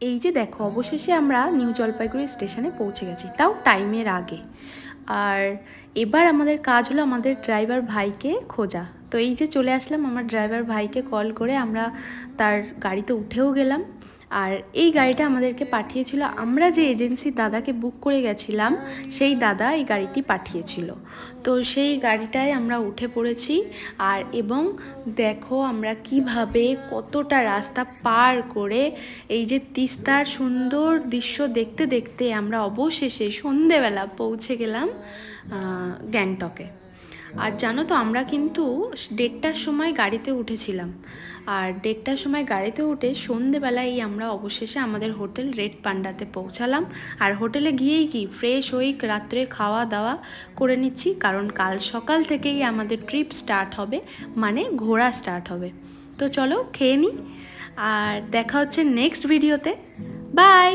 এই যে দেখো, অবশেষে আমরা নিউ জলপাইগুড়ি স্টেশনে পৌঁছে গেছি, তাও টাইমের আগে। আর এবার আমাদের কাজ হলো আমাদের ড্রাইভার ভাইকে খোঁজা। তো এই যে চলে আসলাম, আমার ড্রাইভার ভাইকে কল করে আমরা তার গাড়িতে উঠেও গেলাম। আর এই গাড়িটা আমাদেরকে পাঠিয়েছিল, আমরা যে এজেন্সির দাদাকে বুক করে গেছিলাম সেই দাদা এই গাড়িটি পাঠিয়েছিল। তো সেই গাড়িটায় আমরা উঠে পড়েছি। আর এবং দেখো আমরা কিভাবে কতটা রাস্তা পার করে এই যে তিস্তার সুন্দর দৃশ্য দেখতে দেখতে আমরা অবশেষে সন্ধেবেলা পৌঁছে গেলাম গ্যাংটকে। আর জানো তো, আমরা কিন্তু 1:30টার সময় গাড়িতে উঠেছিলাম। আর 1:30টার সময় গাড়িতে উঠে সন্ধেবেলায় আমরা অবশেষে আমাদের হোটেল রেড পান্ডাতে পৌঁছালাম। আর হোটেলে গিয়েই কি ফ্রেশ হই, রাত্রে খাওয়া দাওয়া করে নিচ্ছি, কারণ কাল সকাল থেকেই আমাদের ট্রিপ স্টার্ট হবে, মানে ঘোরা স্টার্ট হবে। তো চলো খেয়ে নিই, আর দেখা হচ্ছে নেক্সট ভিডিওতে। বাই।